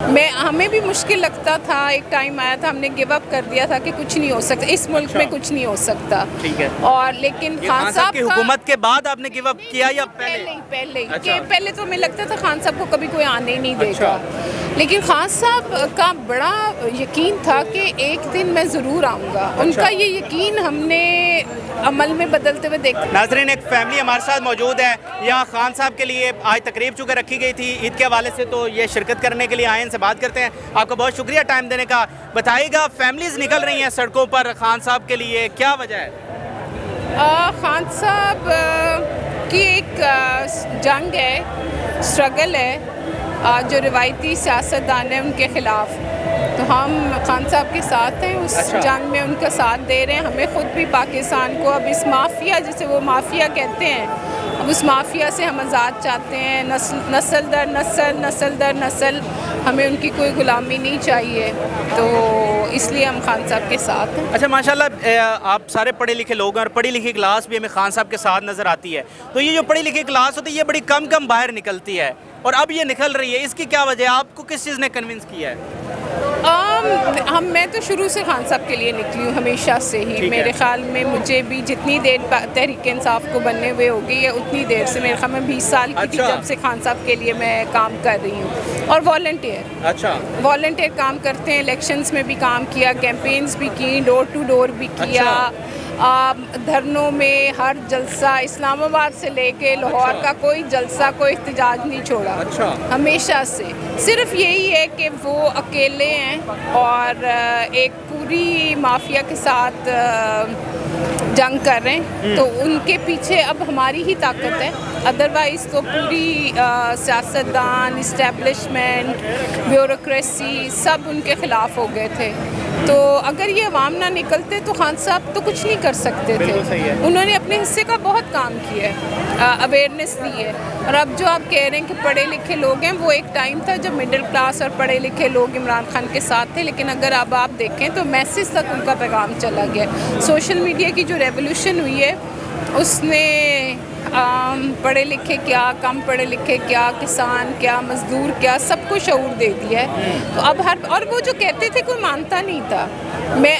हमें भी मुश्किल लगता था, एक टाइम आया था हमने गिव अप कर दिया था कि कुछ नहीं हो सकता इस मुल्क में, कुछ नहीं हो सकता। ठीक है। और लेकिन खान साहब की हुकूमत के बाद आपने गिव अप किया या पहले अच्छा। पहले तो हमें लगता था खान साहब को कभी कोई आने ही नहीं देगा। लेकिन खान साहब का बड़ा यकीन था कि एक दिन मैं ज़रूर आऊँगा। उनका ये यकीन हमने अमल में बदलते हुए देखा। नाज़रीन, एक फैमिली हमारे साथ मौजूद है यहाँ खान साहब के लिए आज तकरीब चूँकि रखी गई थी ईद के हवाले से, तो ये शिरकत करने के लिए आए, इनसे बात करते हैं। आपका बहुत शुक्रिया टाइम देने का। बताइएगा, फैमिलीज़ निकल रही हैं सड़कों पर खान साहब के लिए, क्या वजह है? खान साहब की एक जंग है, स्ट्रगल है, जो रिवायती सियासतदान है उनके ख़िलाफ़। तो हम खान साहब के साथ हैं, उस जंग में उनका साथ दे रहे हैं। हमें ख़ुद भी पाकिस्तान को अब इस माफिया, जिसे वो माफिया कहते हैं, अब उस माफिया से हम आज़ाद चाहते हैं। नस्ल दर नस्ल हमें उनकी कोई ग़ुलामी नहीं चाहिए, तो इसलिए हम खान साहब के साथ हैं। अच्छा, माशाल्लाह आप सारे पढ़े लिखे लोग हैं और पढ़ी लिखी क्लास भी हमें खान साहब के साथ नज़र आती है। तो ये जो पढ़ी लिखी क्लास होती है ये बड़ी कम बाहर निकलती है और अब ये निकल रही है, इसकी क्या वजह है? आपको किस चीज़ ने कन्विंस किया है? मैं तो शुरू से खान साहब के लिए निकली हूँ, हमेशा से ही। मेरे ख्याल में मुझे भी जितनी देर तहरीक इंसाफ को बनने हुए हो गई है उतनी देर से, मेरे ख्याल में 20 साल की थी जब से खान साहब के लिए मैं काम कर रही हूँ। और वॉलंटियर काम करते हैं, इलेक्शंस में भी काम किया, कैंपेन्स भी की, डोर टू डोर भी किया। धरनों में हर जलसा, इस्लामाबाद से लेके लाहौर का कोई जलसा, कोई एहतजाज नहीं छोड़ा। हमेशा से सिर्फ यही है कि वो अकेले हैं और एक पूरी माफिया के साथ जंग कर रहे हैं, तो उनके पीछे अब हमारी ही ताकत है। अदरवाइज़ तो पूरी सियासतदान, इस्टेब्लिशमेंट, ब्यूरोक्रेसी सब उनके ख़िलाफ़ हो गए थे। तो अगर ये अवाम ना निकलते तो खान साहब तो कुछ नहीं कर सकते थे। उन्होंने अपने हिस्से का बहुत काम किया है, अवेयरनेस दी है। और अब जो आप कह रहे हैं कि पढ़े लिखे लोग हैं, वो एक टाइम था जब मिडिल क्लास और पढ़े लिखे लोग इमरान खान के साथ थे, लेकिन अगर अब आप देखें तो मैसेज तक उनका पैगाम चला गया। सोशल मीडिया की जो रेवोल्यूशन हुई है उसने पढ़े लिखे क्या, कम पढ़े लिखे क्या, किसान क्या, मज़दूर क्या, सबको शऊर दे दिया है। तो अब और वो जो कहते थे कोई मानता नहीं था।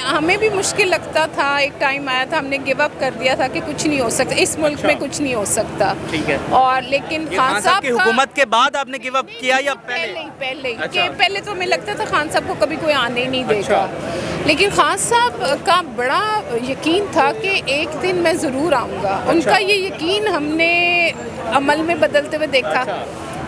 हमें भी मुश्किल लगता था, एक टाइम आया था हमने गिव अप कर दिया था कि कुछ नहीं हो सकता इस मुल्क में, कुछ नहीं हो सकता। ठीक है। और लेकिन खान साहब की हुकूमत के बाद आपने गिव अप किया या पहले तो हमें लगता था खान साहब को कभी कोई आने ही नहीं देगा। लेकिन खान साहब का बड़ा यकीन था कि एक दिन मैं ज़रूर आऊँगा। उनका ये यकीन हमने अमल में बदलते हुए देखा।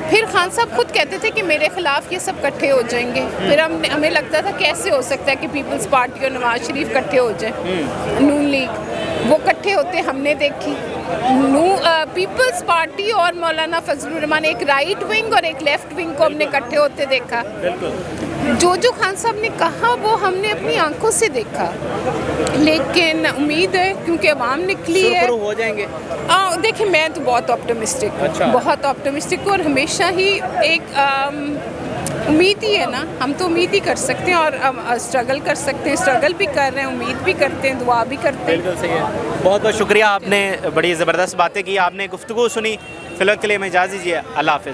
फिर खान साहब खुद कहते थे कि मेरे ख़िलाफ़ ये सब इकट्ठे हो जाएंगे। फिर हमें लगता था कैसे हो सकता है कि पीपल्स पार्टी और नवाज शरीफ इकट्ठे हो जाए, नून लीग, वो इकट्ठे होते हमने देखी। पीपल्स पार्टी और मौलाना फजलुर रहमान, एक राइट विंग और एक लेफ्ट विंग को हमने इकट्ठे होते देखा। जो खान साहब ने कहा वो हमने अपनी आंखों से देखा। लेकिन उम्मीद है क्योंकि अवाम निकली है, हो जाएंगे। देखिए मैं तो बहुत ऑप्टिमिस्टिक हूँ, बहुत ऑप्टिमिस्टिक और हमेशा ही एक उम्मीद ही है ना, हम तो उम्मीद ही कर सकते हैं और स्ट्रगल कर सकते हैं, स्ट्रगल भी कर रहे हैं, उम्मीद भी करते हैं, दुआ भी करते हैं। बिल्कुल सही है। बहुत बहुत शुक्रिया, आपने बड़ी ज़बरदस्त बातें की, आपने गुफ्तगू सुनी। फिलहाल के लिए मैं इजाज़त दीजिए, अल्लाह हाफ़िज़।